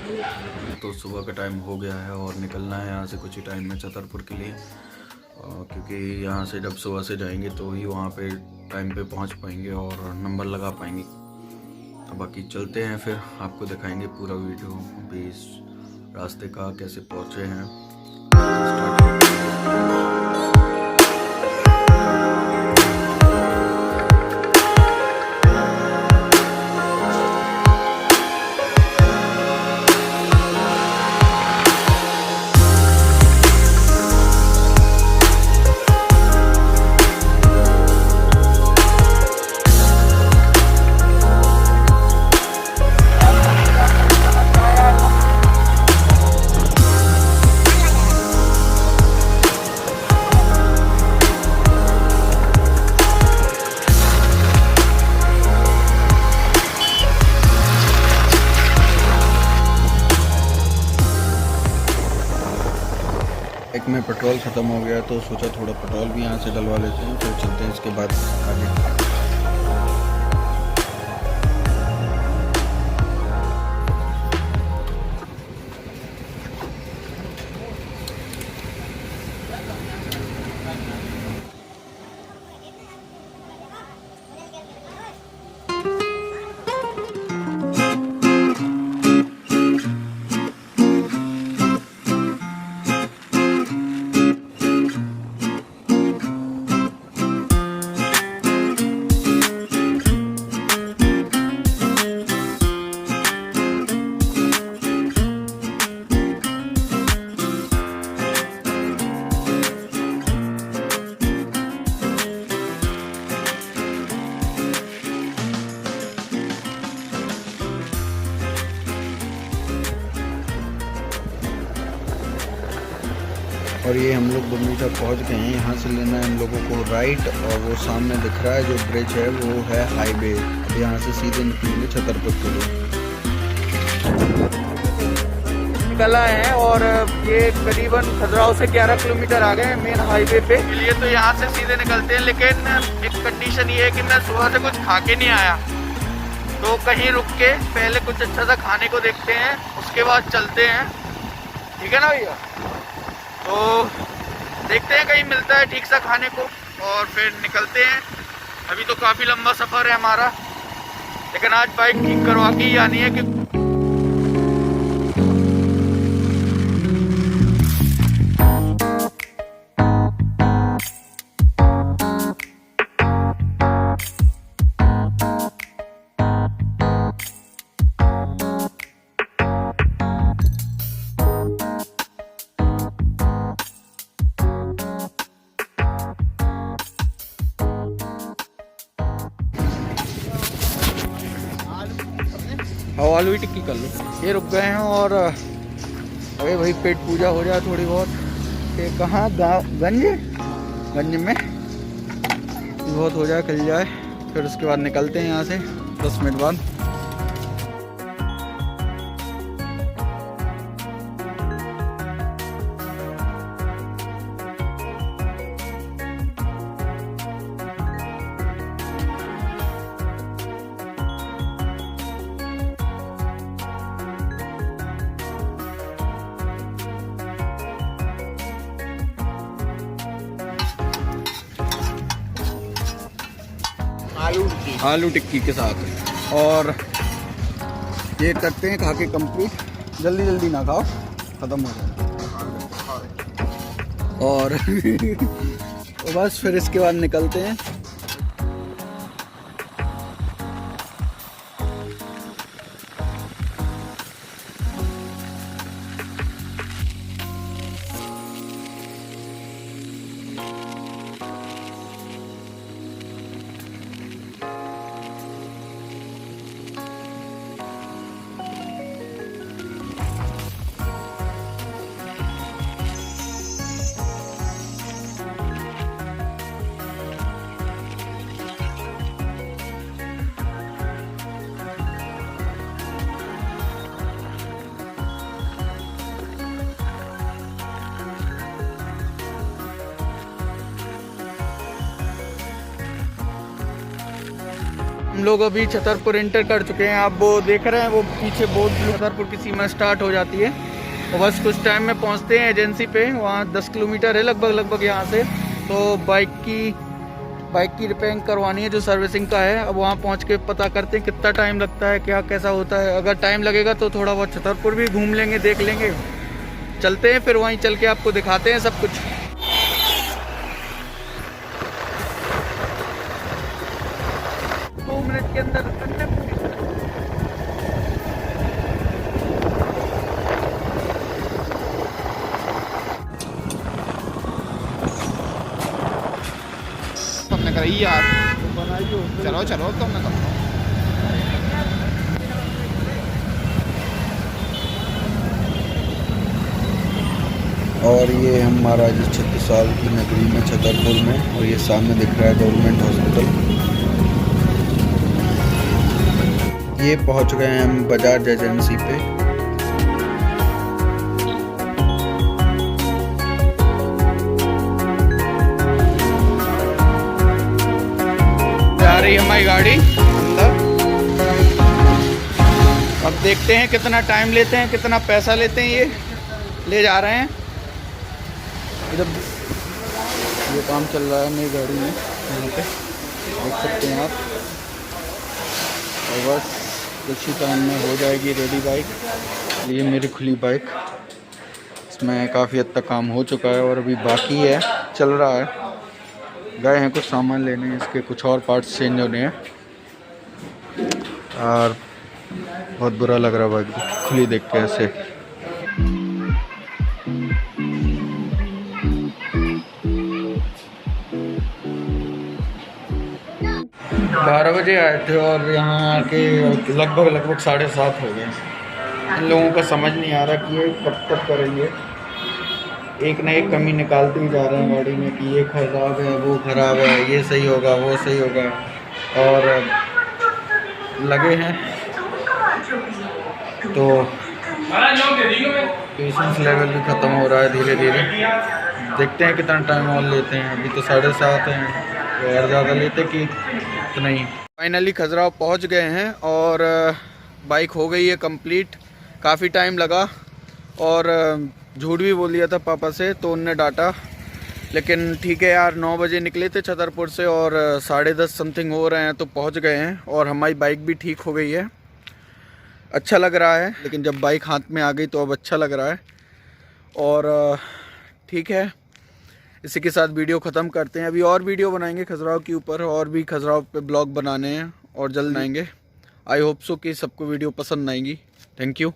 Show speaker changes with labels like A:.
A: तो सुबह का टाइम हो गया है और निकलना है यहाँ से कुछ ही टाइम में छतरपुर के लिए, क्योंकि यहाँ से जब सुबह से जाएंगे तो ही वहाँ पे टाइम पे पहुँच पाएंगे और नंबर लगा पाएंगे। तो बाकी चलते हैं, फिर आपको दिखाएंगे पूरा वीडियो भी इस रास्ते का, कैसे पहुँचे हैं। बाइक में पेट्रोल ख़त्म हो गया तो सोचा थोड़ा पेट्रोल भी यहाँ से डलवा लेते हैं, फिर चलते हैं इसके बाद आगे। और ये हम लोग बुम्बीटा पहुँच गए हैं। यहाँ से लेना है हम लोगों को राइट, और वो सामने दिख रहा है जो ब्रिज है वो है हाईवे। अब यहाँ से सीधे निकलेंगे छतरपुर के लिए।
B: निकला है और ये करीबन खजुराहो से 11 किलोमीटर आ गए हैं मेन हाईवे पे लिए, तो यहाँ से सीधे निकलते हैं। लेकिन एक कंडीशन ये है कि मैं सुबह से कुछ खा के नहीं आया, तो कहीं रुक के पहले कुछ अच्छा सा खाने को देखते हैं, उसके बाद चलते हैं। ठीक है ना भैया? तो देखते हैं कहीं मिलता है ठीक सा खाने को और फिर निकलते हैं। अभी तो काफ़ी लंबा सफ़र है हमारा, लेकिन आज बाइक ठीक करवा के ही आनी है कि आलू की टिक्की कर लो। ये रुक गए हैं और अरे भाई पेट पूजा हो जाए थोड़ी बहुत। ये कहाँ गंज में बहुत हो जाए, खिल जाए, फिर उसके बाद निकलते हैं यहाँ से 10 मिनट बाद। आलू टिक्की के साथ, और ये करते हैं खा के कंप्लीट। जल्दी जल्दी ना खाओ, ख़त्म हो जाए। और तो बस फिर इसके बाद निकलते हैं। हम लोग अभी छतरपुर एंटर कर चुके हैं। आप वो देख रहे हैं, वो पीछे बोर्ड छतरपुर की सीमा स्टार्ट हो जाती है और बस कुछ टाइम में पहुंचते हैं एजेंसी पे। वहाँ 10 किलोमीटर है लगभग यहाँ से। तो बाइक की रिपेयरिंग करवानी है जो सर्विसिंग का है। अब वहाँ पहुँच के पता करते हैं कितना टाइम लगता है, क्या कैसा होता है। अगर टाइम लगेगा तो थोड़ा बहुत छतरपुर भी घूम लेंगे, देख लेंगे। चलते हैं फिर वहीं चल के आपको दिखाते हैं सब कुछ। 2 मिनट के अंदर
C: तुमने कराई यार, चलो चलो तुमने तो।
A: और ये हम महाराज 36 साल की नगरी में छतरपुर में, और ये सामने दिख रहा है गवर्नमेंट हॉस्पिटल। ये पहुंच गए हैं हम बजाज एजेंसी पे।
B: जा रही है हमारी गाड़ी अंदर। अब देखते हैं कितना टाइम लेते हैं, कितना पैसा लेते हैं। ये ले जा रहे हैं इधर। ये काम चल रहा है मेरी गाड़ी में, यहाँ पे देख सकते हैं आप। और बस कुछ ही टाइम में हो जाएगी रेडी बाइक। ये मेरी खुली बाइक, इसमें काफ़ी हद तक काम हो चुका है और अभी बाकी है, चल रहा है। गए हैं कुछ सामान लेने, इसके कुछ और पार्ट्स चेंज होने हैं। और बहुत बुरा लग रहा है बाइक खुली देख के ऐसे। 12 बजे आए थे और यहाँ आके लगभग 7:30 हो गए। इन लोगों का समझ नहीं आ रहा कि ये कब तक करेंगे। एक ना एक कमी निकालते ही जा रहे हैं गाड़ी में कि ये ख़राब है, वो ख़राब है, ये सही होगा, वो सही होगा। और लगे हैं तो पेशेंस लेवल भी ख़त्म हो रहा है धीरे धीरे। देखते हैं कितना टाइम और लेते हैं। अभी तो 7:30 हैं, तो और ज़्यादा लेते कि इतना ही। फाइनली खजुराहो पहुंच गए हैं और बाइक हो गई है कंप्लीट। काफ़ी टाइम लगा और झूठ भी बोल दिया था पापा से, तो उनने डांटा। लेकिन ठीक है यार, 9 बजे निकले थे छतरपुर से और 10:30 समथिंग हो रहे हैं तो पहुंच गए हैं। और हमारी बाइक भी ठीक हो गई है। अच्छा लग रहा है, लेकिन जब बाइक हाथ में आ गई तो अब अच्छा लग रहा है। और ठीक है, इसी के साथ वीडियो ख़त्म करते हैं। अभी और वीडियो बनाएंगे खजुराहो के ऊपर, और भी खजुराहो पे ब्लॉग बनाने हैं और जल्द आएंगे। आई होप सो कि सबको वीडियो पसंद आएंगी। Thank you.